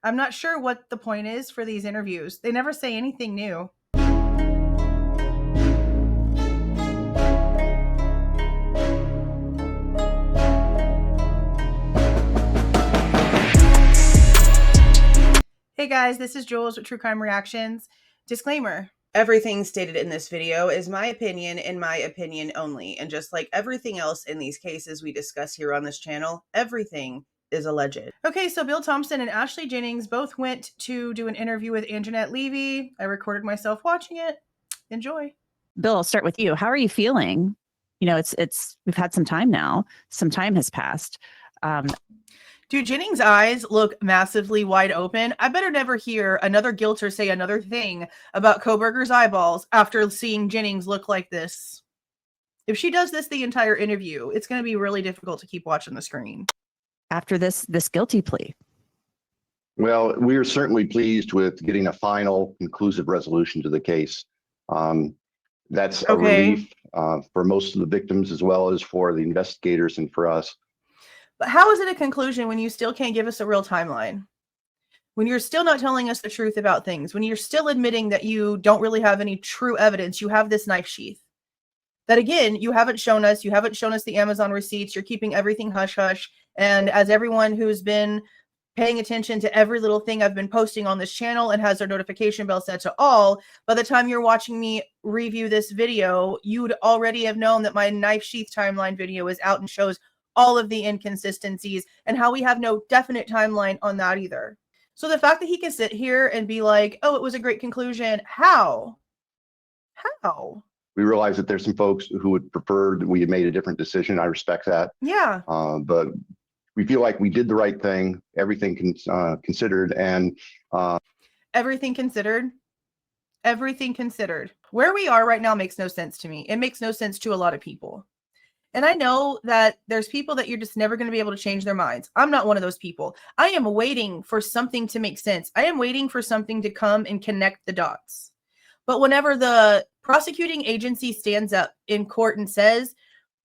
I'm not sure what the point is for these interviews. They never say anything new. Hey guys, this is Jules with True Crime Reactions. Disclaimer. Everything stated in this video is my opinion and my opinion only. And just like everything else in these cases we discuss here on this channel, everything is alleged. Okay, so Bill Thompson and Ashley Jennings both went to do an interview with Anjanette Levy. I recorded myself watching it. Enjoy. Bill, I'll start with you. How are you feeling? You know, we've had some time now. Some time has passed. Dude, Jennings' eyes look massively wide open. I better never hear another guilter say another thing about Kohberger's eyeballs after seeing Jennings look like this. If she does this the entire interview, it's going to be really difficult to keep watching the screen. After this guilty plea. Well, we are certainly pleased with getting a final conclusive resolution to the case. That's a relief for most of the victims as well as for the investigators and for us. But how is it a conclusion when you still can't give us a real timeline? When you're still not telling us the truth about things, when you're still admitting that you don't really have any true evidence, you have this knife sheath. That again, you haven't shown us the Amazon receipts, you're keeping everything hush-hush. And as everyone who's been paying attention to every little thing I've been posting on this channel and has their notification bell set to all, by the time you're watching me review this video, you'd already have known that my knife sheath timeline video is out and shows all of the inconsistencies and how we have no definite timeline on that either. So the fact that he can sit here and be like, oh, it was a great conclusion. How? We realize that there's some folks who would prefer that we had made a different decision. I respect that. Yeah. But we feel like we did the right thing, everything considered, and everything considered. Everything considered. Where we are right now makes no sense to me. It makes no sense to a lot of people. And I know that there's people that you're just never going to be able to change their minds. I'm not one of those people. I am waiting for something to make sense. I am waiting for something to come and connect the dots. But whenever the prosecuting agency stands up in court and says,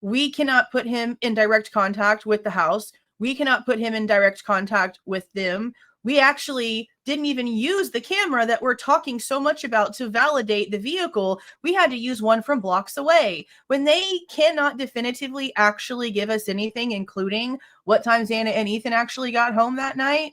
we cannot put him in direct contact with the house, we cannot put him in direct contact with them, we actually didn't even use the camera that we're talking so much about to validate the vehicle. We had to use one from blocks away. When they cannot definitively actually give us anything, including what time Xana and Ethan actually got home that night,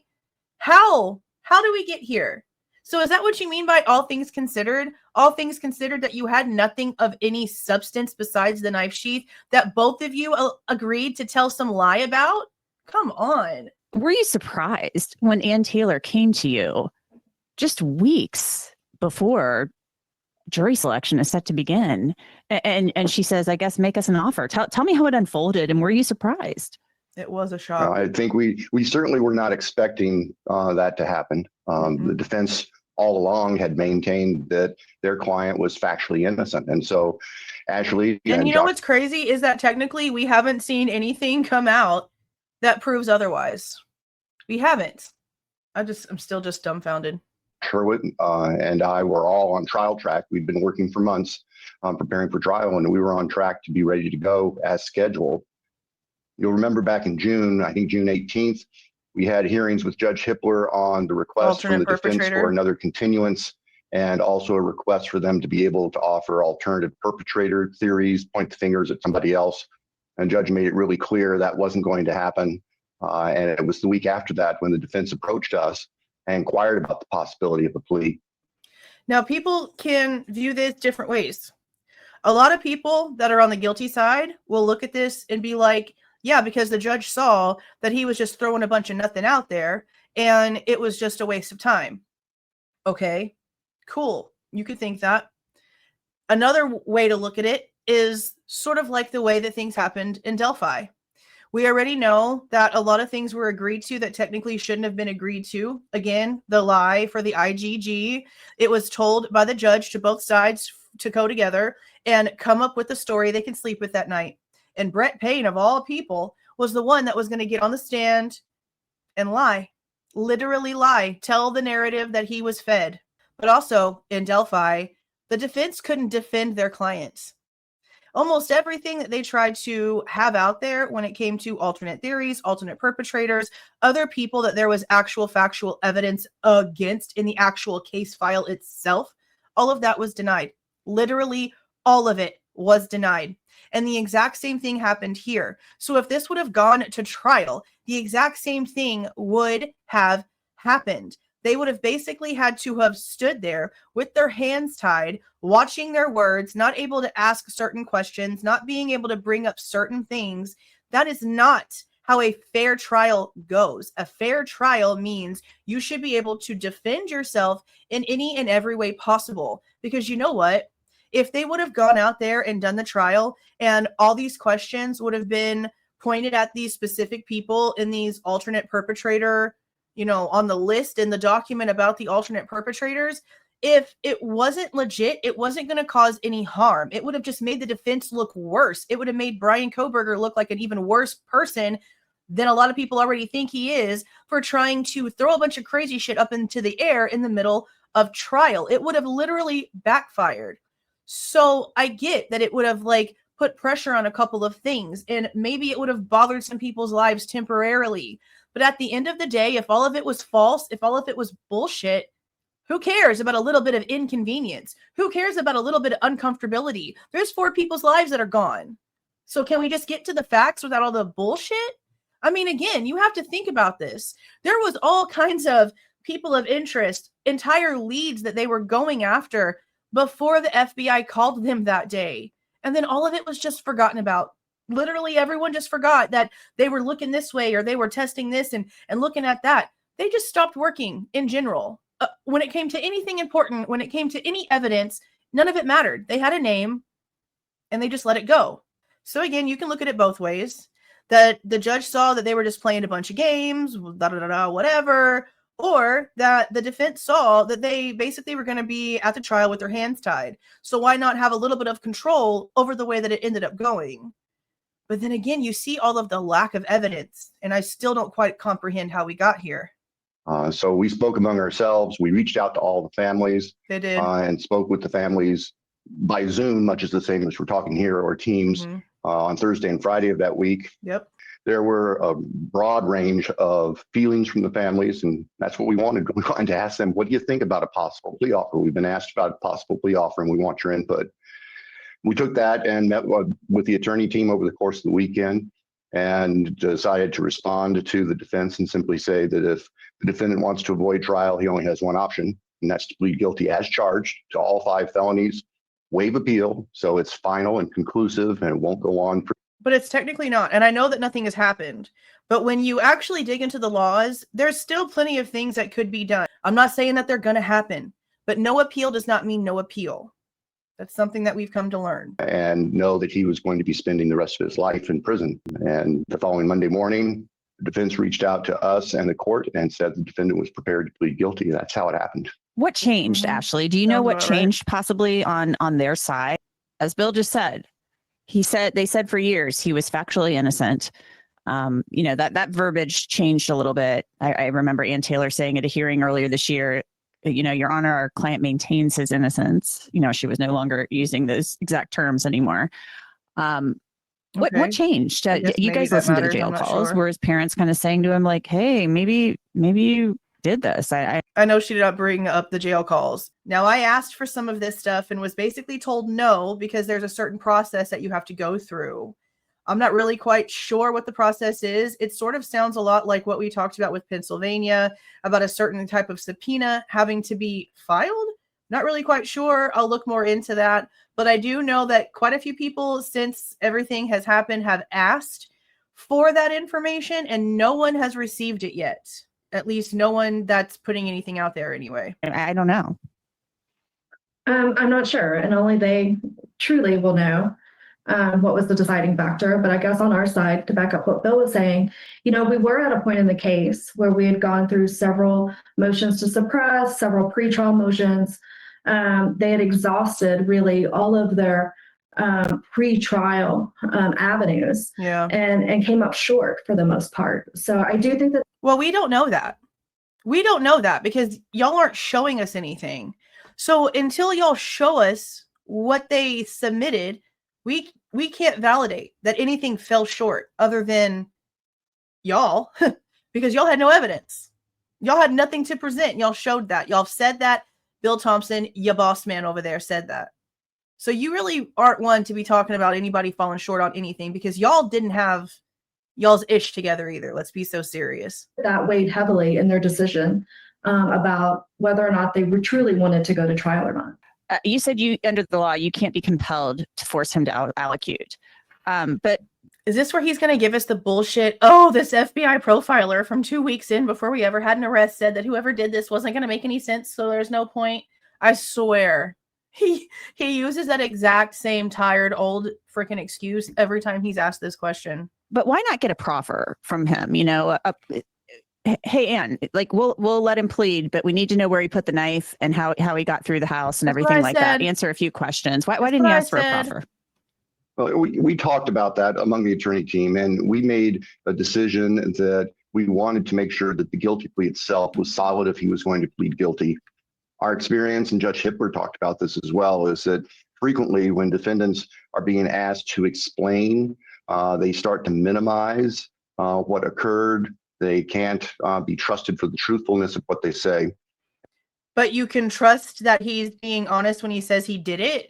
how do we get here? So is that what you mean by all things considered? All things considered, that you had nothing of any substance besides the knife sheath that both of you agreed to tell some lie about? Come on. Were you surprised when Ann Taylor came to you just weeks before jury selection is set to begin? And she says, I guess, make us an offer. Tell me how it unfolded. And were you surprised? It was a shock. I think we certainly were not expecting that to happen. The defense all along had maintained that their client was factually innocent. And so Ashley. And you know what's crazy is that technically we haven't seen anything come out that proves otherwise. We haven't. I'm still just dumbfounded. Sherwood and I were all on trial track. We'd been working for months preparing for trial, and we were on track to be ready to go as scheduled. You'll remember back in June, I think June 18th, we had hearings with Judge Hippler on the request from the defense for another continuance, and also a request for them to be able to offer alternative perpetrator theories, point the fingers at somebody else. And Judge made it really clear that wasn't going to happen. And it was the week after that when the defense approached us and inquired about the possibility of a plea. Now, people can view this different ways. A lot of people that are on the guilty side will look at this and be like, yeah, because the judge saw that he was just throwing a bunch of nothing out there and it was just a waste of time. Okay, cool. You could think that. Another way to look at it is sort of like the way that things happened in Delphi. We already know that a lot of things were agreed to that technically shouldn't have been agreed to. Again, the lie for the IGG. It was told by the judge to both sides to go together and come up with a story they can sleep with that night. And Brett Payne, of all people, was the one that was going to get on the stand and lie. Literally lie. Tell the narrative that he was fed. But also, in Delphi, the defense couldn't defend their clients. almost everything that they tried to have out there when it came to alternate theories, alternate perpetrators, other people that there was actual factual evidence against in the actual case file itself, all of that was denied. Literally all of it was denied. And the exact same thing happened here. So if this would have gone to trial, the exact same thing would have happened. They would have basically had to have stood there with their hands tied, watching their words, not able to ask certain questions, not being able to bring up certain things. That is not how a fair trial goes. A fair trial means you should be able to defend yourself in any and every way possible. Because you know what? If they would have gone out there and done the trial and all these questions would have been pointed at these specific people in these alternate perpetrator, on the list in the document about the alternate perpetrators, if it wasn't legit, it wasn't going to cause any harm. It would have just made the defense look worse. It would have made Bryan Kohberger look like an even worse person than a lot of people already think he is for trying to throw a bunch of crazy shit up into the air in the middle of trial. It would have literally backfired. So I get that it would have put pressure on a couple of things, and maybe it would have bothered some people's lives temporarily. But at the end of the day, if all of it was false, if all of it was bullshit, who cares about a little bit of inconvenience? Who cares about a little bit of uncomfortability? There's 4 people's lives that are gone. So can we just get to the facts without all the bullshit? I mean, again, you have to think about this. There was all kinds of people of interest, entire leads that they were going after before the FBI called them that day. And then all of it was just forgotten about. Literally everyone just forgot that they were looking this way or they were testing this and looking at that. They just stopped working in general. When it came to anything important, when it came to any evidence, none of it mattered. They had a name and they just let it go. So again, you can look at it both ways. That the judge saw that they were just playing a bunch of games, whatever, or that the defense saw that they basically were going to be at the trial with their hands tied. So why not have a little bit of control over the way that it ended up going? But then again, you see all of the lack of evidence, and I still don't quite comprehend how we got here. So we spoke among ourselves. We reached out to all the families. They did. And spoke with the families by Zoom, much as the same as we're talking here, or Teams, on Thursday and Friday of that week. Yep. There were a broad range of feelings from the families, and that's what we wanted. We wanted to ask them, what do you think about a possible plea offer? We've been asked about a possible plea offer, and we want your input. We took that and met with the attorney team over the course of the weekend and decided to respond to the defense and simply say that if the defendant wants to avoid trial, he only has one option, and that's to plead guilty as charged to all 5 felonies, waive appeal, so it's final and conclusive and it won't go on. But it's technically not. And I know that nothing has happened. But when you actually dig into the laws, there's still plenty of things that could be done. I'm not saying that they're going to happen, but no appeal does not mean no appeal. That's something that we've come to learn. And know that he was going to be spending the rest of his life in prison. And the following Monday morning, the defense reached out to us and the court and said the defendant was prepared to plead guilty. That's how it happened. What changed, Ashley? Do you know what changed possibly on their side? As Bill just said, they said for years he was factually innocent. That verbiage changed a little bit. I remember Ann Taylor saying at a hearing earlier this year, Your Honor, our client maintains his innocence. She was no longer using those exact terms anymore. What changed? You guys listened to the jail calls. Were his parents kind of saying to him like, hey, maybe you did this? I know she did not bring up the jail calls. Now, I asked for some of this stuff and was basically told no, because there's a certain process that you have to go through. I'm not really quite sure what the process is. It sort of sounds a lot like what we talked about with Pennsylvania, about a certain type of subpoena having to be filed. Not really quite sure. I'll look more into that. But I do know that quite a few people, since everything has happened, have asked for that information, and no one has received it yet. At least no one that's putting anything out there anyway. I don't know. I'm not sure, and only they truly will know what was the deciding factor. But I guess on our side, to back up what Bill was saying, we were at a point in the case where we had gone through several motions to suppress, several pretrial motions. They had exhausted really all of their pre-trial avenues, and came up short for the most part. So I do think that. Well, we don't know that. We don't know that because y'all aren't showing us anything. So until y'all show us what they submitted, We can't validate that anything fell short other than y'all, because y'all had no evidence. Y'all had nothing to present. Y'all showed that. Y'all said that. Bill Thompson, your boss man over there, said that. So you really aren't one to be talking about anybody falling short on anything, because y'all didn't have y'all's ish together either. Let's be so serious. That weighed heavily in their decision about whether or not they truly wanted to go to trial or not. You said under the law, you can't be compelled to force him to allocute. But is this where he's going to give us the bullshit? Oh, this FBI profiler from 2 weeks in before we ever had an arrest said that whoever did this wasn't going to make any sense, so there's no point. I swear. He uses that exact same tired old freaking excuse every time he's asked this question. But why not get a proffer from him? Hey, Ann, like we'll let him plead, but we need to know where he put the knife and how he got through the house and everything like that. Answer a few questions. Why didn't you ask for a proffer? Well, we talked about that among the attorney team, and we made a decision that we wanted to make sure that the guilty plea itself was solid if he was going to plead guilty. Our experience, and Judge Hipper talked about this as well, is that frequently when defendants are being asked to explain, they start to minimize what occurred. They can't be trusted for the truthfulness of what they say. But you can trust that he's being honest when he says he did it?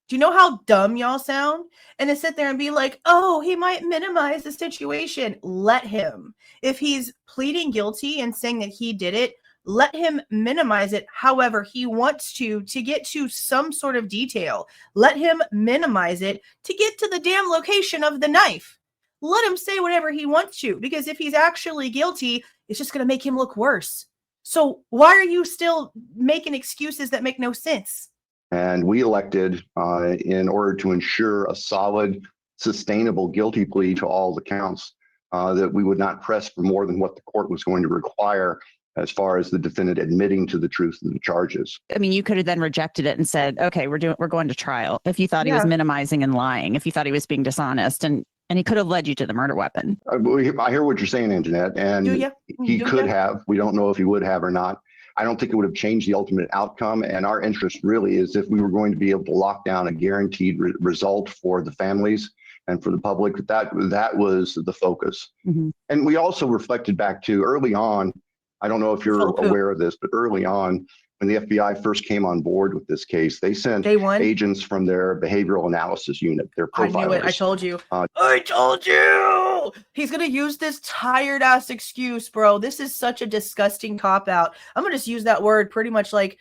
Do you know how dumb y'all sound? And to sit there and be like, oh, he might minimize the situation. Let him. If he's pleading guilty and saying that he did it, let him minimize it however he wants to get to some sort of detail. Let him minimize it to get to the damn location of the knife. Let him say whatever he wants to, because if he's actually guilty, it's just going to make him look worse. So why are you still making excuses that make no sense? And we elected, in order to ensure a solid, sustainable guilty plea to all the counts, that we would not press for more than what the court was going to require as far as the defendant admitting to the truth of the charges. I mean, you could have then rejected it and said, okay, we're going to trial. If you thought he was minimizing and lying, if you thought he was being dishonest, and he could have led you to the murder weapon. I hear what you're saying, Anjanette, and he could have. We don't know if he would have or not. I don't think it would have changed the ultimate outcome. And our interest really is if we were going to be able to lock down a guaranteed result for the families and for the public, that was the focus. Mm-hmm. And we also reflected back to early on, I don't know if you're aware of this, but early on, when the FBI first came on board with this case, they sent agents from their behavioral analysis unit, their profilers. I knew it. I told you. I told you. He's going to use this tired ass excuse, bro. This is such a disgusting cop out. I'm going to just use that word pretty much like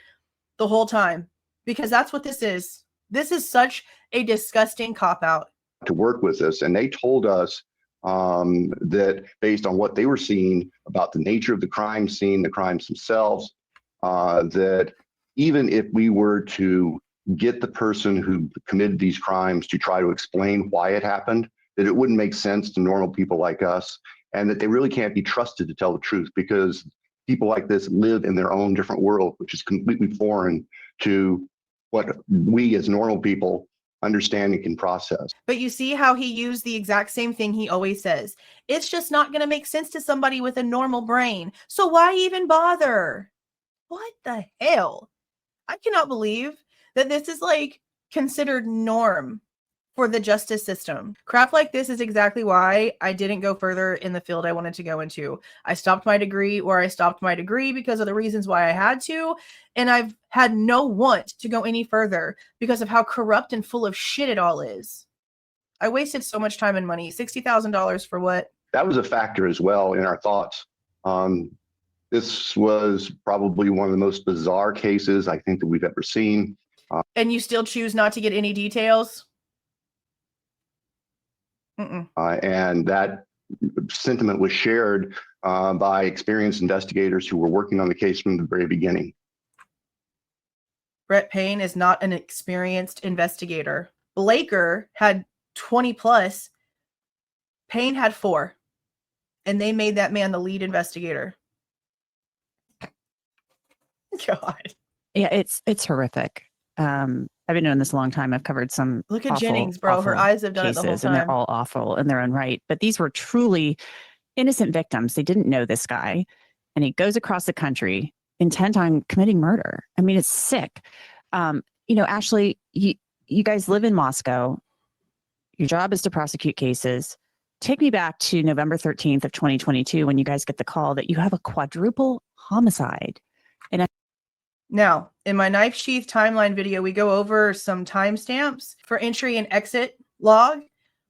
the whole time, because that's what this is. This is such a disgusting cop out. To work with us. And they told us that based on what they were seeing about the nature of the crime scene, the crimes themselves, that even if we were to get the person who committed these crimes to try to explain why it happened, that it wouldn't make sense to normal people like us, and that they really can't be trusted to tell the truth, because people like this live in their own different world, which is completely foreign to what we as normal people understand and can process. But you see how he used the exact same thing he always says. It's just not going to make sense to somebody with a normal brain. So why even bother? What the hell? I cannot believe that this is like considered norm for the justice system. Crap like this is exactly why I didn't go further in the field I wanted to go into. I stopped my degree where I stopped my degree because of the reasons why I had to. And I've had no want to go any further because of how corrupt and full of shit it all is. I wasted so much time and money. $60,000 for what? That was a factor as well in our thoughts. This was probably one of the most bizarre cases I think that we've ever seen. And you still choose not to get any details? And that sentiment was shared by experienced investigators who were working on the case from the very beginning. Brett Payne is not an experienced investigator. Blaker had 20 plus. Payne had 4. And they made that man the lead investigator. God. Yeah, it's horrific. I've been doing this a long time. I've covered some. Look at Jennings, bro. Her eyes have done it the whole time. And they're all awful in their own right. But these were truly innocent victims. They didn't know this guy. And he goes across the country intent on committing murder. I mean, it's sick. Ashley, you guys live in Moscow. Your job is to prosecute cases. Take me back to November 13th of 2022 when you guys get the call that you have a quadruple homicide. Now, in my knife sheath timeline video, we go over some timestamps for entry and exit log.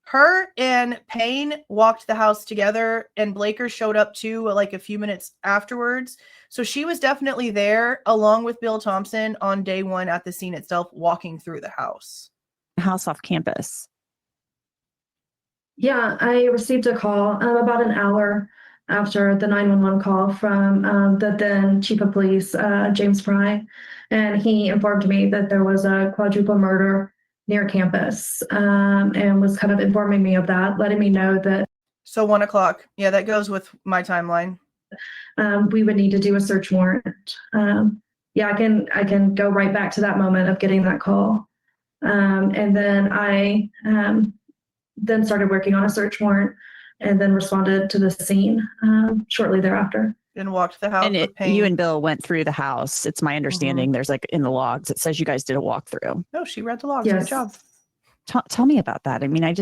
Her and Payne walked the house together, and Blaker showed up too, like a few minutes afterwards. So she was definitely there along with Bill Thompson on day one at the scene itself, walking through the house. House off campus. Yeah, I received a call about an hour after the 911 call from the then chief of police, James Fry, and he informed me that there was a quadruple murder near campus, and was kind of informing me of that, letting me know that. So 1 o'clock. Yeah, that goes with my timeline. We would need to do a search warrant. Yeah, I can go right back to that moment of getting that call. And then I then started working on a search warrant and then responded to the scene shortly thereafter. And walked the house. And you and Bill went through the house. It's my understanding. There's like in the logs, it says you guys did a walkthrough. No, she read the logs. Yes. Good job. Tell me about that. I mean, I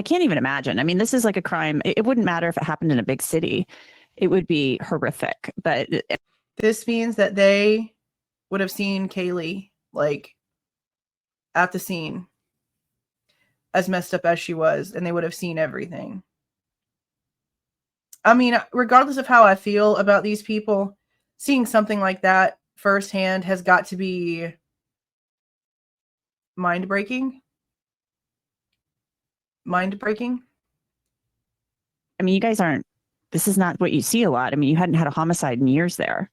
can't even imagine. I mean, this is like a crime. It wouldn't matter if it happened in a big city. It would be horrific. But this means that they would have seen Kaylee like at the scene, as messed up as she was, and they would have seen everything. I mean, regardless of how I feel about these people, seeing something like that firsthand has got to be mind-breaking. Mind-breaking. I mean, you guys this is not what you see a lot. I mean, you hadn't had a homicide in years there.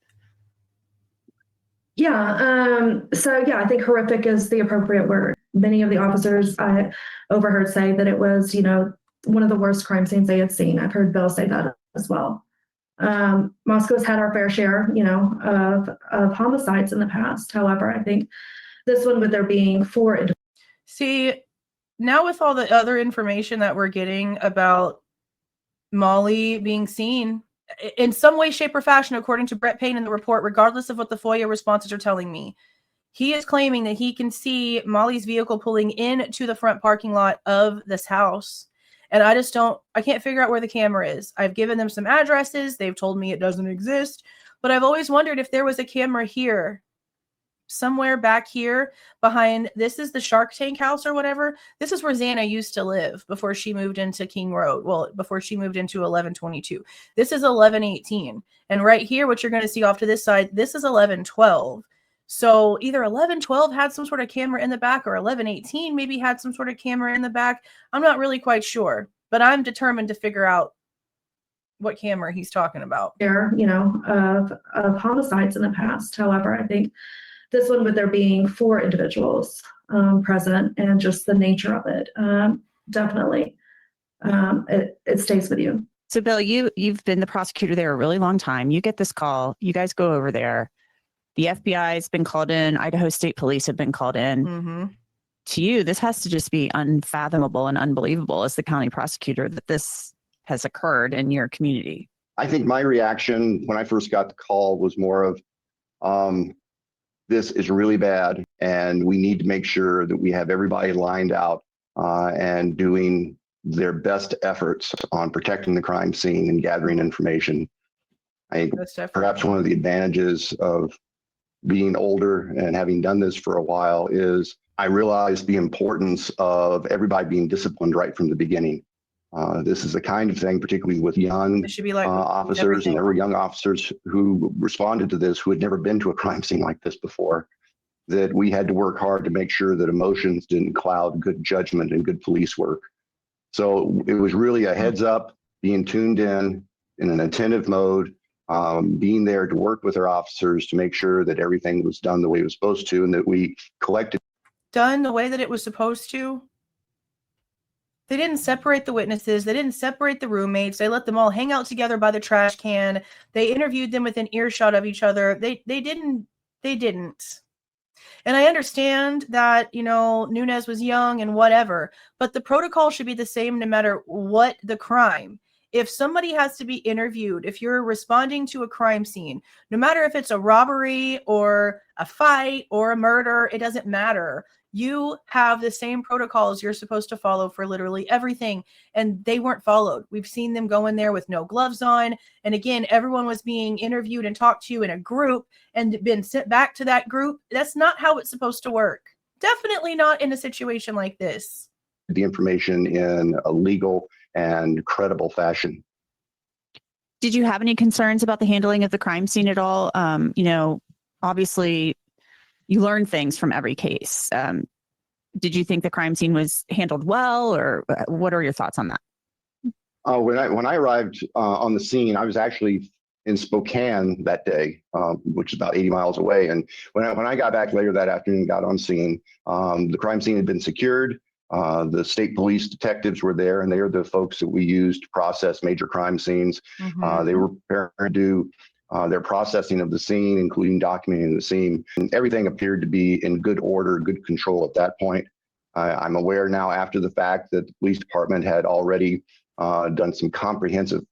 Yeah. So yeah, I think horrific is the appropriate word. Many of the officers I overheard say that it was, one of the worst crime scenes they had seen. I've heard Bill say that as well. Moscow's had our fair share, of homicides in the past. However, I think this one, with there being 4. See, now with all the other information that we're getting about Molly being seen in some way, shape, or fashion, according to Brett Payne in the report, regardless of what the FOIA responses are telling me, he is claiming that he can see Molly's vehicle pulling into the front parking lot of this house. And I can't figure out where the camera is. I've given them some addresses. They've told me it doesn't exist, but I've always wondered if there was a camera here, somewhere back here behind. This is the Shark Tank house or whatever. This is where Xana used to live before she moved into King Road. Well, before she moved into 1122. This is 1118. And right here, what you're going to see off to this side, this is 1112. So either 1112 had some sort of camera in the back, or 1118 maybe had some sort of camera in the back. I'm not really quite sure, but I'm determined to figure out what camera he's talking about. There, of homicides in the past. However, I think this one, with there being 4 individuals present and just the nature of it, definitely it stays with you. So Bill, you've been the prosecutor there a really long time. You get this call. You guys go over there. The FBI has been called in. Idaho State Police have been called in. Mm-hmm. To you, this has to just be unfathomable and unbelievable as the county prosecutor that this has occurred in your community. I think my reaction when I first got the call was more of, this is really bad, and we need to make sure that we have everybody lined out and doing their best efforts on protecting the crime scene and gathering information. I think perhaps one of the advantages of being older and having done this for a while is I realized the importance of everybody being disciplined right from the beginning. This is the kind of thing, particularly with young officers, everything. And there were young officers who responded to this who had never been to a crime scene like this before, that we had to work hard to make sure that emotions didn't cloud good judgment and good police work. So it was really a heads up, being tuned in an attentive mode, being there to work with our officers to make sure that everything was done the way it was supposed to, and that we collected. Done the way that it was supposed to. They didn't separate the witnesses. They didn't separate the roommates. They let them all hang out together by the trash can. They interviewed them within earshot of each other. They didn't. And I understand that, Nunez was young and whatever, but the protocol should be the same no matter what the crime. if somebody has to be interviewed, if you're responding to a crime scene, no matter if it's a robbery or a fight or a murder, it doesn't matter. You have the same protocols you're supposed to follow for literally everything. And they weren't followed. We've seen them go in there with no gloves on. And again, everyone was being interviewed and talked to in a group and been sent back to that group. That's not how it's supposed to work. Definitely not in a situation like this. The information in a legal and credible fashion. Did you have any concerns about the handling of the crime scene at all? Obviously, you learn things from every case. Did you think the crime scene was handled well, or what are your thoughts on that? When I arrived on the scene, I was actually in Spokane that day, which is about 80 miles away. And when I got back later that afternoon and got on scene, the crime scene had been secured. The state police detectives were there, and they are the folks that we use to process major crime scenes. Mm-hmm. They were prepared to do their processing of the scene, including documenting the scene. And everything appeared to be in good order, good control at that point. I'm aware now after the fact that the police department had already done some comprehensive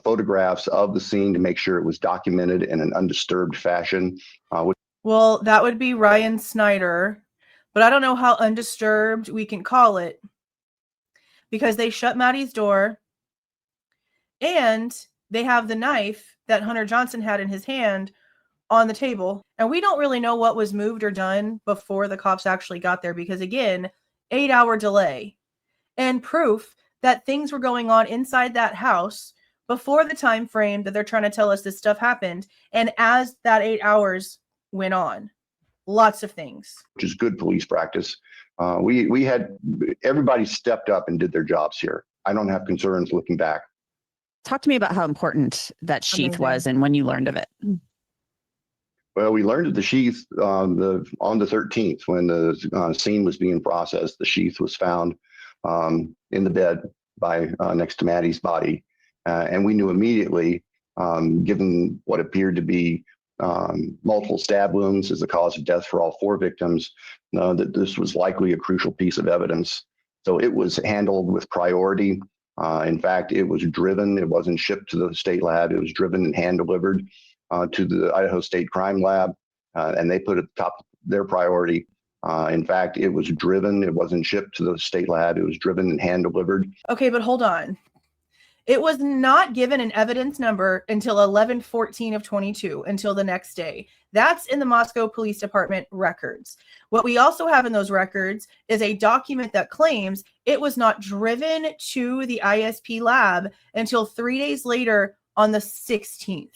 photographs of the scene to make sure it was documented in an undisturbed fashion. Well, that would be Ryan Snyder, but I don't know how undisturbed we can call it, because they shut Maddie's door and they have the knife that Hunter Johnson had in his hand on the table. And we don't really know what was moved or done before the cops actually got there, because again, 8-hour delay and proof that things were going on inside that house before the time frame that they're trying to tell us this stuff happened. And as that 8 hours went on, lots of things. Which is good police practice. We had everybody stepped up and did their jobs here. I don't have concerns looking back. Talk to me about how important that sheath Amazing. was and when you learned of it. Well, we learned of the sheath on the 13th when the scene was being processed. The sheath was found in the bed by next to Maddie's body, and we knew immediately, given what appeared to be multiple stab wounds as the cause of death for all 4 victims, that this was likely a crucial piece of evidence. So it was handled with priority. In fact, it was driven. It wasn't shipped to the state lab. It was driven and hand delivered to the Idaho State Crime Lab, and they put it at the top of their priority. In fact, it was driven. It wasn't shipped to the state lab. It was driven and hand delivered. Okay, but hold on. It was not given an evidence number until 11/14 of 22, until the next day. That's in the Moscow Police Department records. What we also have in those records is a document that claims it was not driven to the ISP lab until 3 days later on the 16th.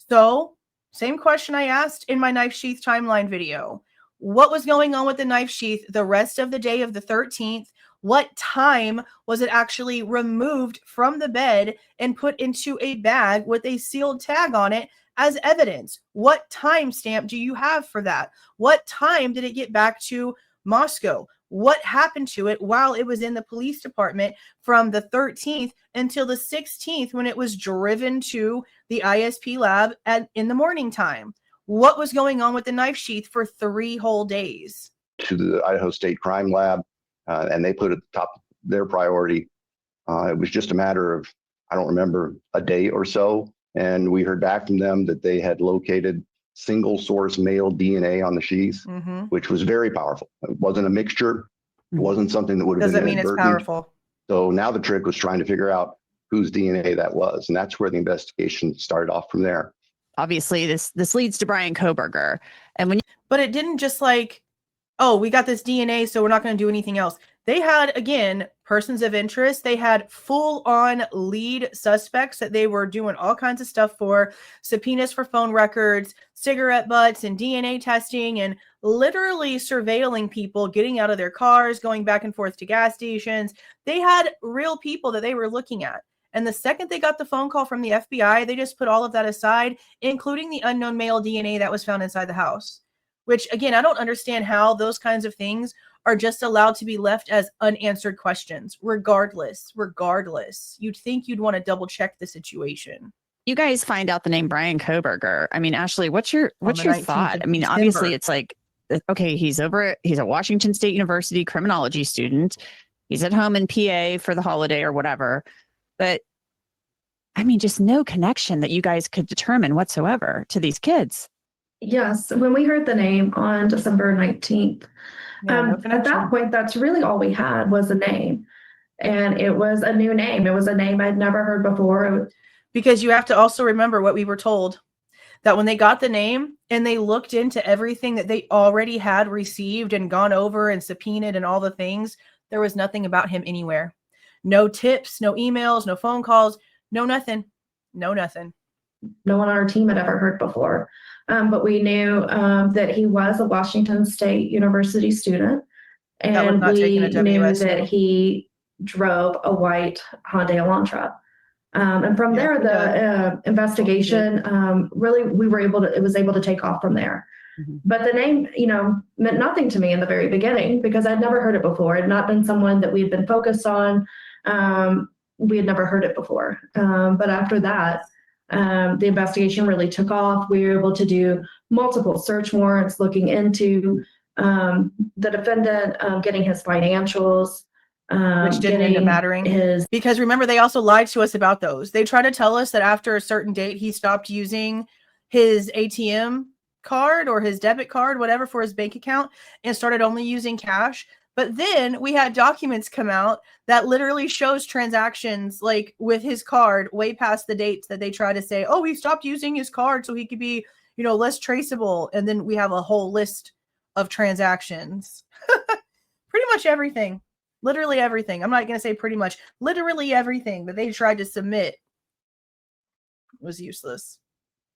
So, same question I asked in my knife sheath timeline video. What was going on with the knife sheath the rest of the day of the 13th? What time was it actually removed from the bed and put into a bag with a sealed tag on it as evidence? What timestamp do you have for that? What time did it get back to Moscow? What happened to it while it was in the police department from the 13th until the 16th when it was driven to the ISP lab in the morning time? What was going on with the knife sheath for 3 whole days? To the Idaho State Crime Lab, and they put it at the top of their priority. It was just a matter of, I don't remember, a day or so, and we heard back from them that they had located single source male DNA on the sheath, which was very powerful. It wasn't a mixture. It wasn't something that would have been Doesn't mean it's powerful. So now the trick was trying to figure out whose DNA that was, and that's where the investigation started off from there. Obviously, this leads to Bryan Kohberger, and but it didn't just like, oh, we got this DNA, so we're not going to do anything else. They had, again, persons of interest. They had full-on lead suspects that they were doing all kinds of stuff for, subpoenas for phone records, cigarette butts, and DNA testing, and literally surveilling people getting out of their cars, going back and forth to gas stations. They had real people that they were looking at. And the second they got the phone call from the FBI, they just put all of that aside, including the unknown male DNA that was found inside the house. Which, again, I don't understand how those kinds of things are just allowed to be left as unanswered questions, regardless. You'd think you'd want to double check the situation. You guys find out the name Bryan Kohberger. I mean, Ashley, what's your thought? I mean, obviously it's like, okay, he's a Washington State University criminology student. He's at home in PA for the holiday or whatever. But I mean, just no connection that you guys could determine whatsoever to these kids. Yes, when we heard the name on December 19th, Yeah, no at connection. that point, that's really all we had was a name. And it was a new name. It was a name I'd never heard before. Because you have to also remember what we were told, that when they got the name and they looked into everything that they already had received and gone over and subpoenaed and all the things, there was nothing about him anywhere. No tips, no emails, no phone calls, no nothing. No nothing. No one on our team had ever heard before. But we knew that he was a Washington State University student. That was And not taking we a knew WSU. that he drove a white Hyundai Elantra. And from Yeah, there, he the investigation really, it was able to take off from there. Mm-hmm. But the name, meant nothing to me in the very beginning because I'd never heard it before. It had not been someone that we had been focused on. We had never heard it before. But after that, the investigation really took off. We were able to do multiple search warrants looking into the defendant, getting his financials, Which didn't end up mattering. Because remember, they also lied to us about those. They tried to tell us that after a certain date, he stopped using his ATM card or his debit card, whatever, for his bank account and started only using cash. But then we had documents come out that literally shows transactions like with his card way past the dates that they try to say, oh, he stopped using his card so he could be, less traceable. And then we have a whole list of transactions. Pretty much everything. Literally everything. I'm not going to say pretty much. Literally everything that they tried to submit was useless.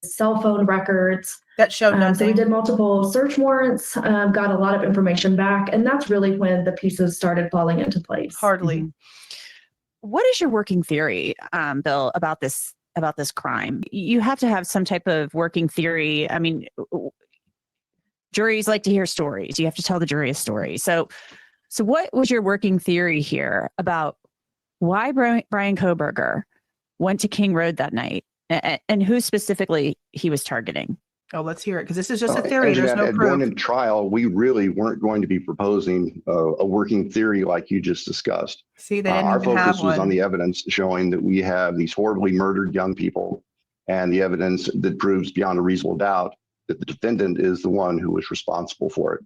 Cell phone records. That showed nothing. So we did multiple search warrants, got a lot of information back, and that's really when the pieces started falling into place. Hardly. Mm-hmm. What is your working theory, Bill, about this crime? You have to have some type of working theory. I mean, juries like to hear stories. You have to tell the jury a story. So what was your working theory here about why Bryan Kohberger went to King Road that night and who specifically he was targeting? Oh, let's hear it, because this is just a theory. There's no proof. Going into trial, we really weren't going to be proposing a working theory like you just discussed. See, they didn't Our even have focus was one. on the evidence showing that we have these horribly murdered young people and the evidence that proves beyond a reasonable doubt that the defendant is the one who was responsible for it.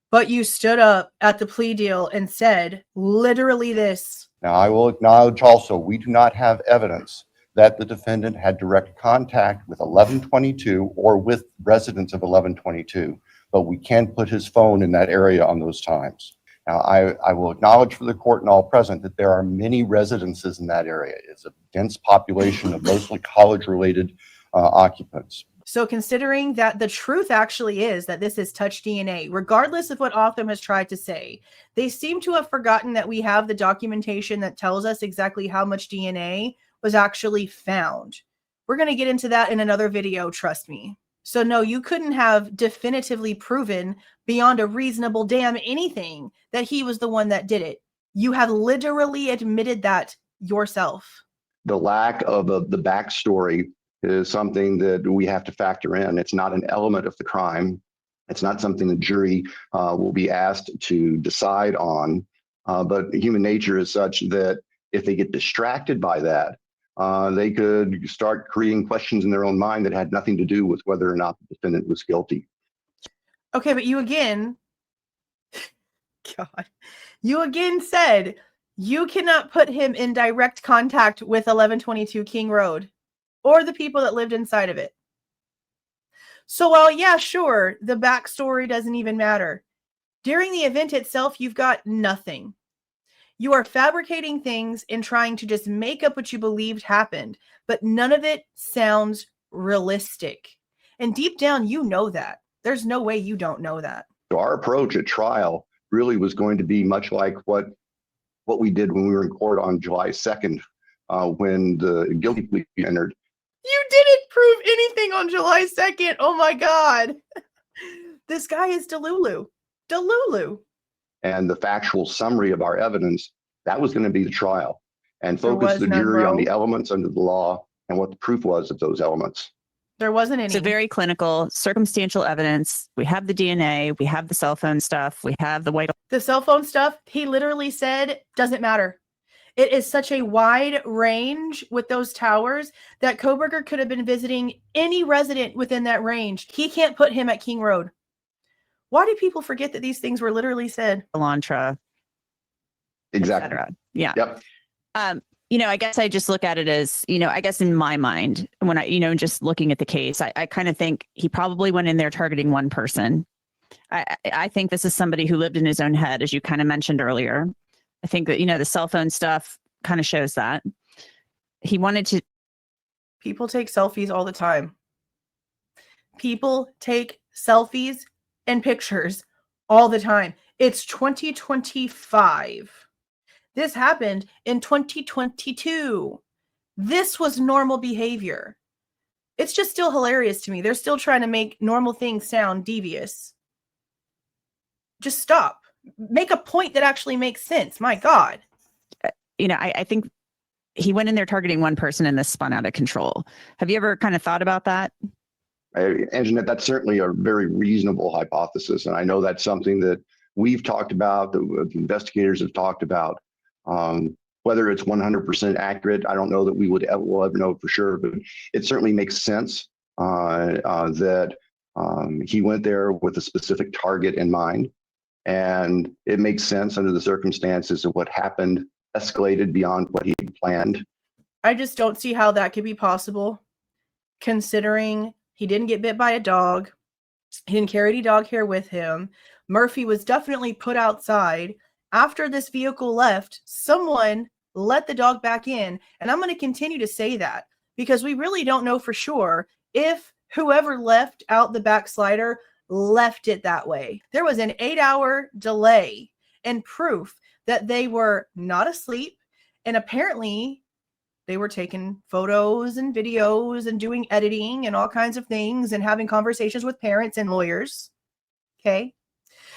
But you stood up at the plea deal and said literally this. Now, I will acknowledge also, we do not have evidence that the defendant had direct contact with 1122 or with residents of 1122, but we can put his phone in that area on those times. Now, I will acknowledge for the court and all present that there are many residences in that area. It's a dense population of mostly college-related occupants. So considering that the truth actually is that this is touch DNA, regardless of what Otham has tried to say, they seem to have forgotten that we have the documentation that tells us exactly how much DNA was actually found. We're going to get into that in another video, trust me. So no, you couldn't have definitively proven beyond a reasonable damn anything that he was the one that did it. You have literally admitted that yourself. The lack of the backstory is something that we have to factor in. It's not an element of the crime. It's not something the jury will be asked to decide on. But human nature is such that if they get distracted by that, they could start creating questions in their own mind that had nothing to do with whether or not the defendant was guilty. Okay, but you again said you cannot put him in direct contact with 1122 King Road or the people that lived inside of it. So while, yeah, sure, the backstory doesn't even matter. During the event itself, you've got nothing. You are fabricating things and trying to just make up what you believed happened, but none of it sounds realistic. And deep down, you know that. There's no way you don't know that. So our approach at trial really was going to be much like what we did when we were in court on July 2nd, when the guilty plea entered. You didn't prove anything on July 2nd. Oh my God. This guy is Delulu. Delulu. And the factual summary of our evidence, that was going to be the trial, and focus the jury on the elements under the law and what the proof was of those elements. There wasn't any. So very clinical, circumstantial evidence. We have the DNA, we have the cell phone stuff, we have the white. The cell phone stuff, he literally said, doesn't matter. It is such a wide range with those towers that Kohberger could have been visiting any resident within that range. He can't put him at King Road. Why do people forget that these things were literally said? Elantra, Exactly. etc. Yeah. Yep. I guess I just look at it as, I guess in my mind, when I, just looking at the case, I kind of think he probably went in there targeting one person. I think this is somebody who lived in his own head, as you kind of mentioned earlier. I think that, the cell phone stuff kind of shows that. He wanted to. People take selfies all the time. People take selfies and pictures all the time. It's 2025. This happened in 2022. This was normal behavior. It's just still hilarious to me. They're still trying to make normal things sound devious. Just stop. Make a point that actually makes sense. My God. I think he went in there targeting one person and this spun out of control. Have you ever kind of thought about that? And Jeanette, that's certainly a very reasonable hypothesis. And I know that's something that we've talked about, that investigators have talked about. Whether it's 100% accurate, I don't know that we'll ever know for sure, but it certainly makes sense that he went there with a specific target in mind. And it makes sense under the circumstances of what happened, escalated beyond what he had planned. I just don't see how that could be possible, considering he didn't get bit by a dog. He didn't carry any dog hair with him. Murphy was definitely put outside. After this vehicle left, someone let the dog back in. And I'm going to continue to say that because we really don't know for sure if whoever left out the back slider left it that way. There was an 8-hour delay and proof that they were not asleep. And apparently they were taking photos and videos and doing editing and all kinds of things and having conversations with parents and lawyers. Okay.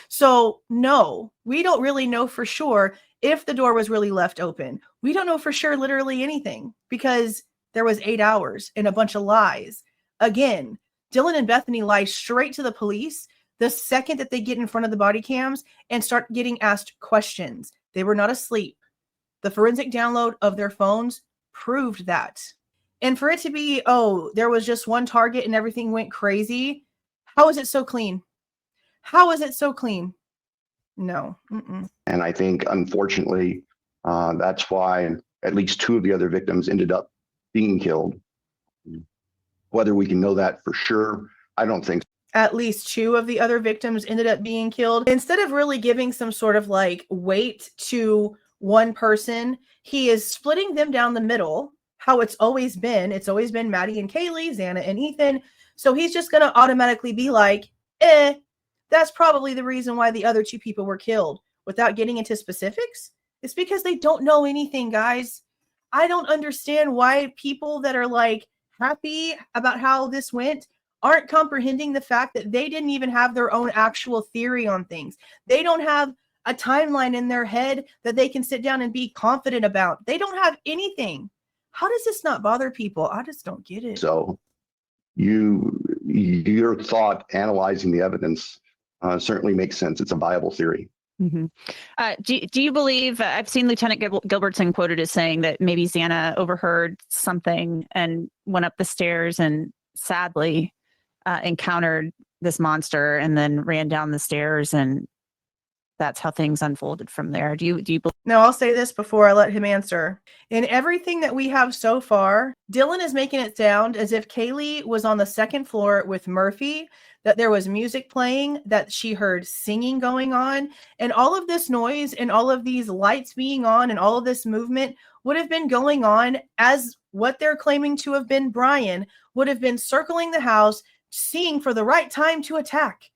So no, we don't really know for sure if the door was really left open. We don't know for sure literally anything because there was 8 hours and a bunch of lies. Again, Dylan and Bethany lie straight to the police the second that they get in front of the body cams and start getting asked questions. They were not asleep. The forensic download of their phones proved that. And for it to be, there was just one target and everything went crazy. How is it so clean? How is it so clean? No. Mm-mm. And I think, unfortunately, that's why at least 2 of the other victims ended up being killed. Whether we can know that for sure, I don't think so. At least 2 of the other victims ended up being killed. Instead of really giving some sort of weight to one person, he is splitting them down the middle, how it's always been. It's always been Maddie and Kaylee, Xana and Ethan. So he's just going to automatically be like, that's probably the reason why the other 2 people were killed. Without getting into specifics, it's because they don't know anything, guys. I don't understand why people that are happy about how this went aren't comprehending the fact that they didn't even have their own actual theory on things. They don't have a timeline in their head that they can sit down and be confident about. They don't have anything. How does this not bother people? I just don't get it. So your thought analyzing the evidence certainly makes sense. It's a viable theory. Mm-hmm. Do you believe, I've seen Lieutenant Gilbertson quoted as saying that maybe Xana overheard something and went up the stairs and sadly encountered this monster and then ran down the stairs, and that's how things unfolded from there. Do you believe? No, I'll say this before I let him answer. In everything that we have so far, Dylan is making it sound as if Kaylee was on the 2nd floor with Murphy, that there was music playing, that she heard singing going on, and all of this noise and all of these lights being on and all of this movement would have been going on as what they're claiming to have been Bryan would have been circling the house, seeing for the right time to attack.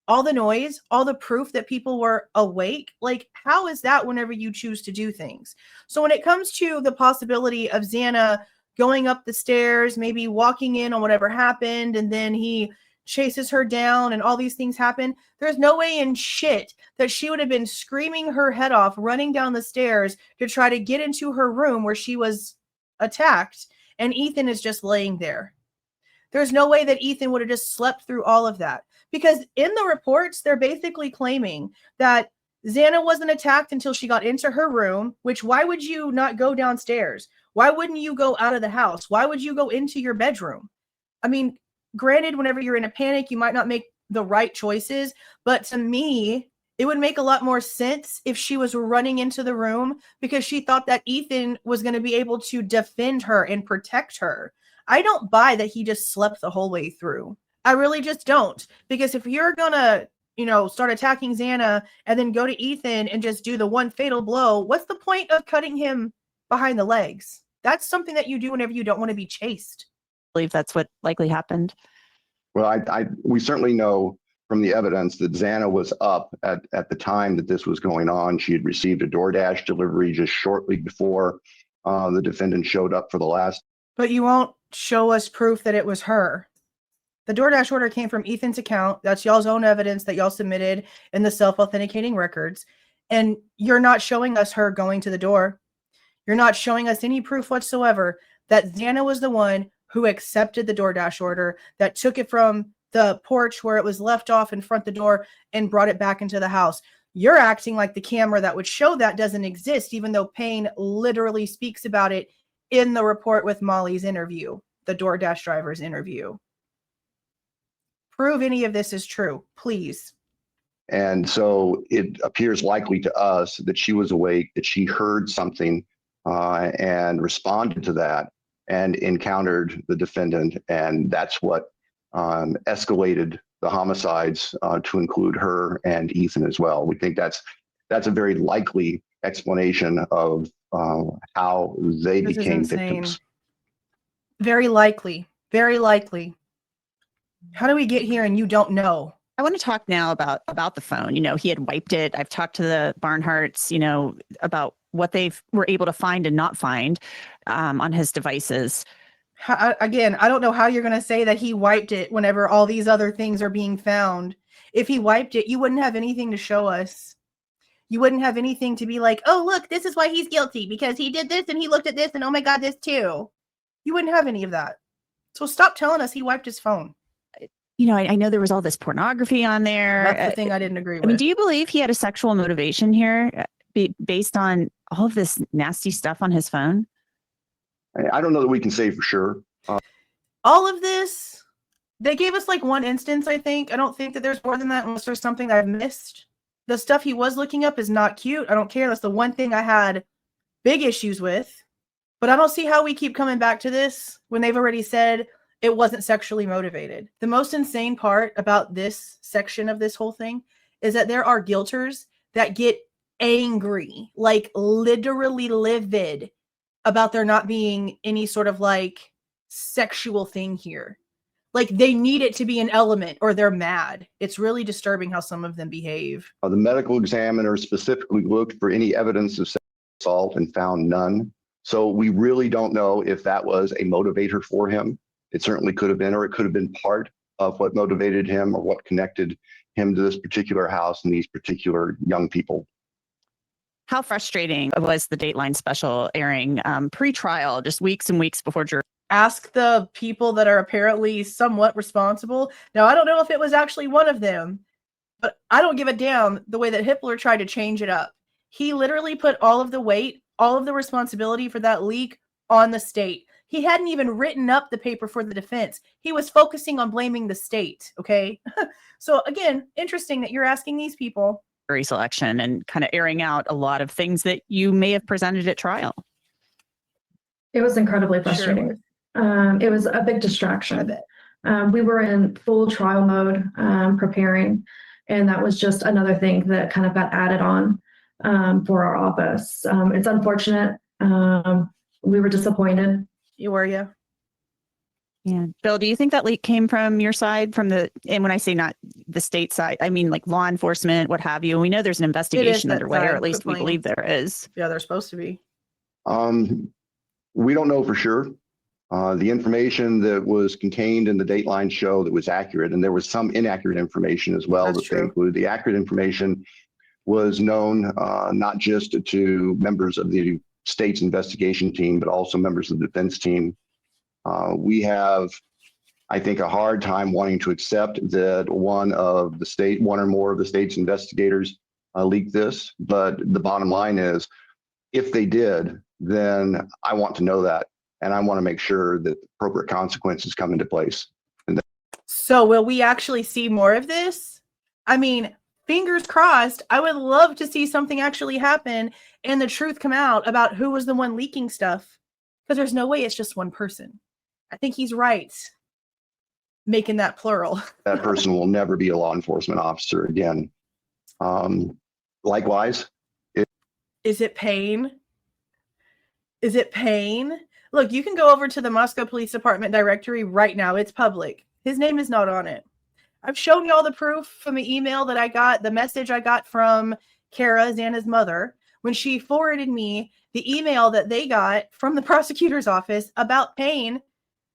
All the noise, all the proof that people were awake. How is that whenever you choose to do things? So when it comes to the possibility of Xana going up the stairs, maybe walking in on whatever happened, and then he chases her down and all these things happen, there's no way in shit that she would have been screaming her head off, running down the stairs to try to get into her room where she was attacked, and Ethan is just laying there. There's no way that Ethan would have just slept through all of that. Because in the reports, they're basically claiming that Xana wasn't attacked until she got into her room, which why would you not go downstairs? Why wouldn't you go out of the house? Why would you go into your bedroom? I mean, granted, whenever you're in a panic, you might not make the right choices, but to me, it would make a lot more sense if she was running into the room because she thought that Ethan was going to be able to defend her and protect her. I don't buy that he just slept the whole way through. I really just don't. Because if you're going to, start attacking Xana and then go to Ethan and just do the one fatal blow, what's the point of cutting him behind the legs? That's something that you do whenever you don't want to be chased. I believe that's what likely happened. Well, we certainly know from the evidence that Xana was up at the time that this was going on. She had received a DoorDash delivery just shortly before the defendant showed up for the last. But you won't show us proof that it was her. The DoorDash order came from Ethan's account. That's y'all's own evidence that y'all submitted in the self-authenticating records. And you're not showing us her going to the door. You're not showing us any proof whatsoever that Xana was the one who accepted the DoorDash order, that took it from the porch where it was left off in front of the door and brought it back into the house. You're acting like the camera that would show that doesn't exist, even though Payne literally speaks about it in the report with Molly's interview, the DoorDash driver's interview. Prove any of this is true, please. And so it appears likely to us that she was awake, that she heard something and responded to that and encountered the defendant. And that's what escalated the homicides to include her and Ethan as well. We think that's a very likely explanation of how they became victims. Very likely. Very likely. How do we get here and you don't know? I want to talk now about the phone. He had wiped it. I've talked to the Barnharts, about what they were able to find and not find on his devices. Again, I don't know how you're going to say that he wiped it whenever all these other things are being found. If he wiped it, you wouldn't have anything to show us. You wouldn't have anything to be like, oh, look, this is why he's guilty because he did this and he looked at this and oh my God, this too. You wouldn't have any of that. So stop telling us he wiped his phone. I know there was all this pornography on there. That's the thing I didn't agree with. I mean, do you believe he had a sexual motivation here based on all of this nasty stuff on his phone? I don't know that we can say for sure. All of this, they gave us like one instance, I think. I don't think that there's more than that unless there's something that I've missed. The stuff he was looking up is not cute. I don't care. That's the one thing I had big issues with. But I don't see how we keep coming back to this when they've already said it wasn't sexually motivated. The most insane part about this section of this whole thing is that there are guilters that get angry, like literally livid about there not being any sort of like sexual thing here. Like they need it to be an element or they're mad. It's really disturbing how some of them behave. The medical examiner specifically looked for any evidence of sexual assault and found none. So we really don't know if that was a motivator for him. It certainly could have been, or it could have been part of what motivated him or what connected him to this particular house and these particular young people. How frustrating was the Dateline special airing pre-trial, just weeks and weeks before jury? Ask the people that are apparently somewhat responsible. Now, I don't know if it was actually one of them, but I don't give a damn the way that Hitler tried to change it up. He literally put all of the weight, all of the responsibility for that leak on the state. He hadn't even written up the paper for the defense. He was focusing on blaming the state, okay? So again, interesting that you're asking these people. Jury selection and kind of airing out a lot of things that you may have presented at trial. It was incredibly frustrating. Sure. It was a big distraction. I bet. We were in full trial mode preparing, and that was just another thing that kind of got added on for our office. It's unfortunate. We were disappointed. You were, yeah. Yeah. Bill, do you think that leak came from your side, and when I say not the state side, I mean like law enforcement, what have you? We know there's an investigation underway, or at least we believe there is. Yeah, there's supposed to be. We don't know for sure. The information that was contained in the Dateline show that was accurate, and there was some inaccurate information as well that they included. The accurate information was known not just to members of the state's investigation team, but also members of the defense team. We have, I think, a hard time wanting to accept that one or more of the state's investigators leak this, but the bottom line is, if they did, then I want to know that, and I want to make sure that appropriate consequences come into place. So will we actually see more of this? I mean, fingers crossed. I would love to see something actually happen and the truth come out about who was the one leaking stuff, because there's no way it's just one person. I think he's right making that plural. That person will never be a law enforcement officer again. Likewise. Is it pain? Is it pain? Look, you can go over to the Moscow Police Department directory right now. It's public. His name is not on it. I've shown you all the proof from the email that I got, the message I got from Kara, Xana's mother, when she forwarded me the email that they got from the prosecutor's office about Payne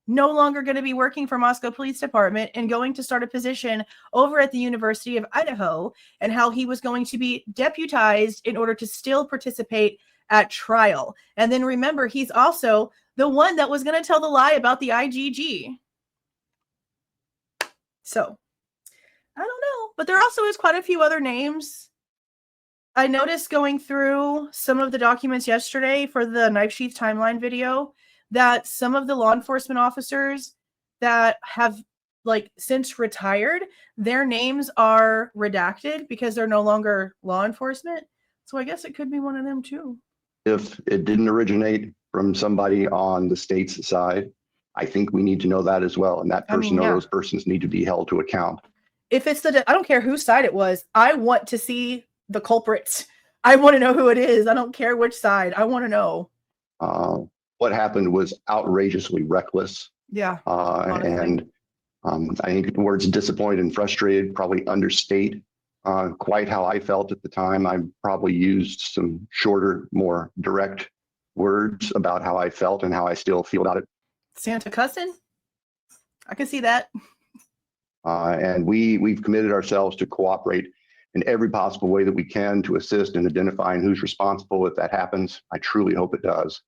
no longer going to be working for Moscow Police Department and going to start a position over at the University of Idaho, and how he was going to be deputized in order to still participate at trial. And then remember, he's also the one that was going to tell the lie about the IGG. So, I don't know. But there also is quite a few other names. I noticed going through some of the documents yesterday for the knife sheath timeline video that some of the law enforcement officers that have since retired, their names are redacted because they're no longer law enforcement. So I guess it could be one of them too. If it didn't originate from somebody on the state's side, I think we need to know that as well. And that person or those persons need to be held to account. If it's I don't care whose side it was. I want to see the culprits. I want to know who it is. I don't care which side. I want to know. What happened was outrageously reckless. Yeah. And I think the words disappointed and frustrated probably understate quite how I felt at the time. I probably used some shorter, more direct words about how I felt and how I still feel about it. Santa cussing? I can see that. And we've committed ourselves to cooperate in every possible way that we can to assist in identifying who's responsible if that happens. I truly hope it does.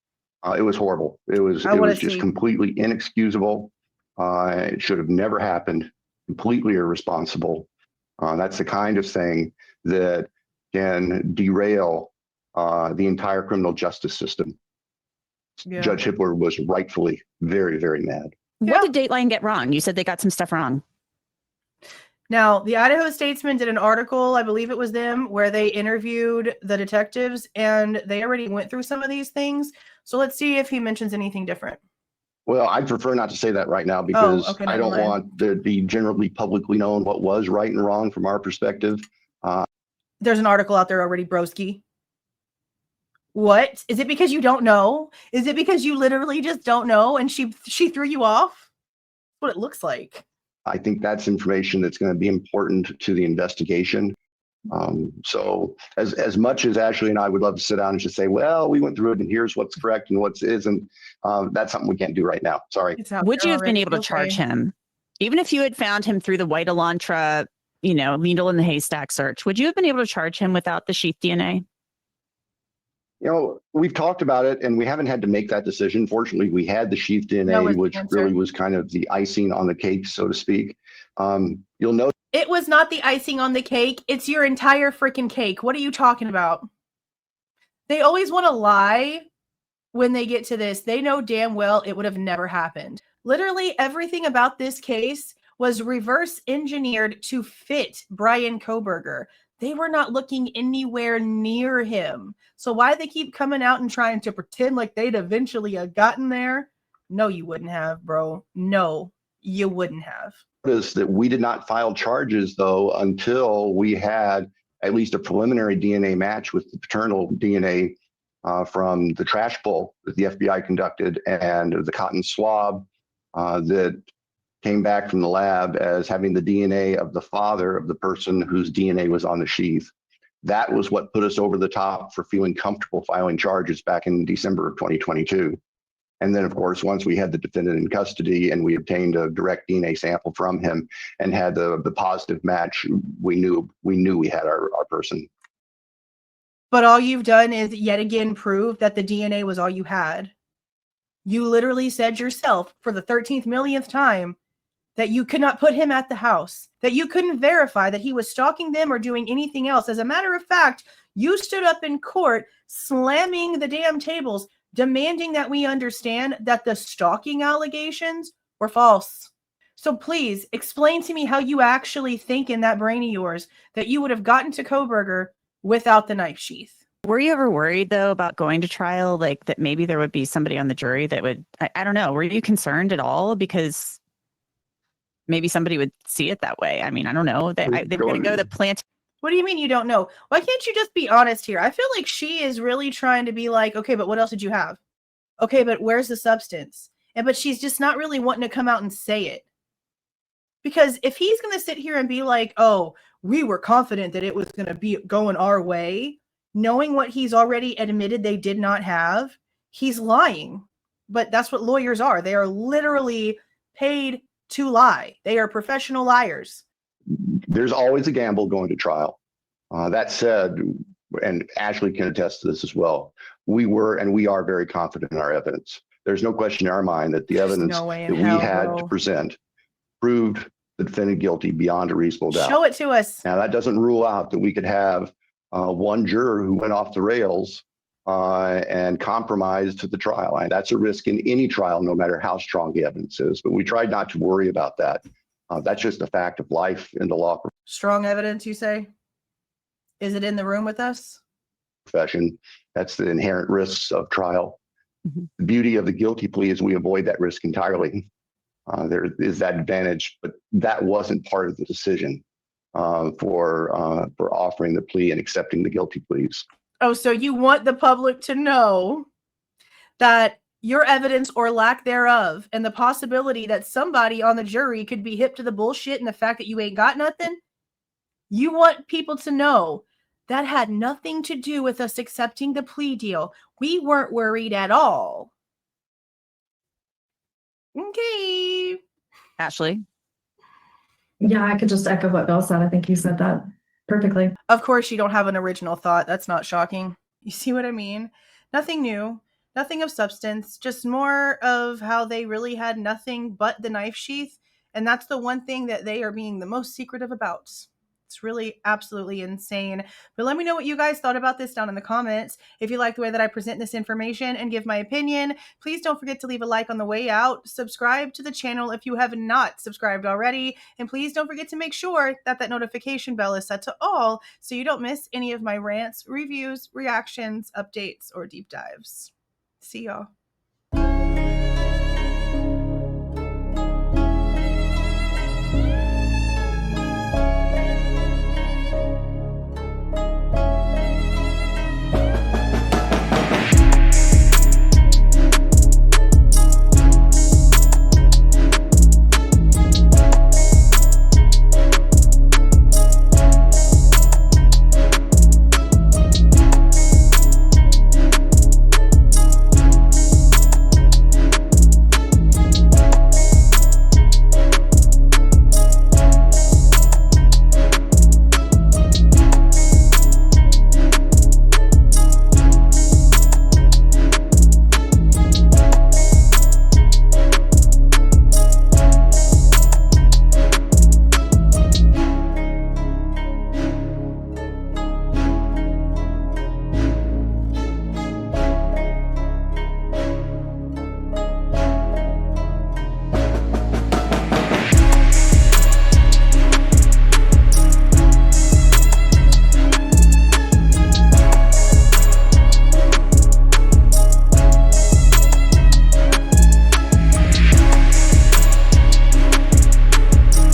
It was horrible. It was just completely inexcusable. It should have never happened. Completely irresponsible. That's the kind of thing that can derail the entire criminal justice system. Yeah. Judge Hippler was rightfully very, very mad. What did Dateline get wrong? You said they got some stuff wrong. Now, the Idaho Statesman did an article, I believe it was them, where they interviewed the detectives, and they already went through some of these things. So let's see if he mentions anything different. Well, I'd prefer not to say that right now because I don't want to be generally publicly known what was right and wrong from our perspective. There's an article out there already, broski. What? Is it because you don't know? Is it because you literally just don't know and she threw you off? That's what it looks like. I think that's information that's going to be important to the investigation. So as much as Ashley and I would love to sit down and just say, well, we went through it and here's what's correct and what isn't, that's something we can't do right now. Sorry. Would you have been able to charge him? Even if you had found him through the white Elantra, needle in the haystack search, would you have been able to charge him without the sheath DNA? We've talked about it and we haven't had to make that decision. Fortunately, we had the sheath DNA, which really was kind of the icing on the cake, so to speak. You'll note it was not the icing on the cake. It's your entire freaking cake. What are you talking about? They always want to lie when they get to this. They know damn well it would have never happened. Literally everything about this case was reverse engineered to fit Bryan Kohberger. They were not looking anywhere near him. So why they keep coming out and trying to pretend like they'd eventually have gotten there? No, you wouldn't have, bro. No, you wouldn't have. Notice that we did not file charges, though, until we had at least a preliminary DNA match with the paternal DNA from the trash pull that the FBI conducted and the cotton swab that came back from the lab as having the DNA of the father of the person whose DNA was on the sheath. That was what put us over the top for feeling comfortable filing charges back in December of 2022. And then, of course, once we had the defendant in custody and we obtained a direct DNA sample from him and had the positive match, we knew we had our person. But all you've done is yet again prove that the DNA was all you had. You literally said yourself for the 13th millionth time, that you could not put him at the house, that you couldn't verify that he was stalking them or doing anything else. As a matter of fact, you stood up in court slamming the damn tables, demanding that we understand that the stalking allegations were false. So please explain to me how you actually think in that brain of yours that you would have gotten to Kohberger without the knife sheath. Were you ever worried though about going to trial, like that maybe there would be somebody on the jury that would, I don't know, were you concerned at all? Because maybe somebody would see it that way. I mean, I don't know. They were going to go to plant. What do you mean you don't know? Why can't you just be honest here? I feel like she is really trying to be like, okay, but what else did you have? Okay, but where's the substance? But she's just not really wanting to come out and say it. Because if he's going to sit here and be like, oh, we were confident that it was going to be going our way, knowing what he's already admitted they did not have, he's lying. But that's what lawyers are. They are literally paid to lie. They are professional liars. There's always a gamble going to trial. That said, and Ashley can attest to this as well, we were and we are very confident in our evidence. There's no question in our mind that the evidence that we had to present proved the defendant guilty beyond a reasonable doubt. Show it to us. Now, that doesn't rule out that we could have one juror who went off the rails and compromised the trial. And that's a risk in any trial, no matter how strong the evidence is. But we tried not to worry about that. That's just a fact of life in the law Strong evidence, you say? Is it in the room with us? profession. That's the inherent risks of trial. Mm-hmm. The beauty of the guilty plea is we avoid that risk entirely. There is that advantage, but that wasn't part of the decision for offering the plea and accepting the guilty pleas. Oh, so you want the public to know that your evidence or lack thereof and the possibility that somebody on the jury could be hip to the bullshit and the fact that you ain't got nothing, you want people to know that had nothing to do with us accepting the plea deal. We weren't worried at all. Okay. Ashley? Yeah, I could just echo what Bill said. I think he said that perfectly. Of course, you don't have an original thought. That's not shocking. You see what I mean? Nothing new, nothing of substance, just more of how they really had nothing but the knife sheath. And that's the one thing that they are being the most secretive about. It's really absolutely insane. But let me know what you guys thought about this down in the comments. If you like the way that I present this information and give my opinion, please don't forget to leave a like on the way out. Subscribe to the channel if you have not subscribed already. And please don't forget to make sure that that notification bell is set to all so you don't miss any of my rants, reviews, reactions, updates, or deep dives. See y'all.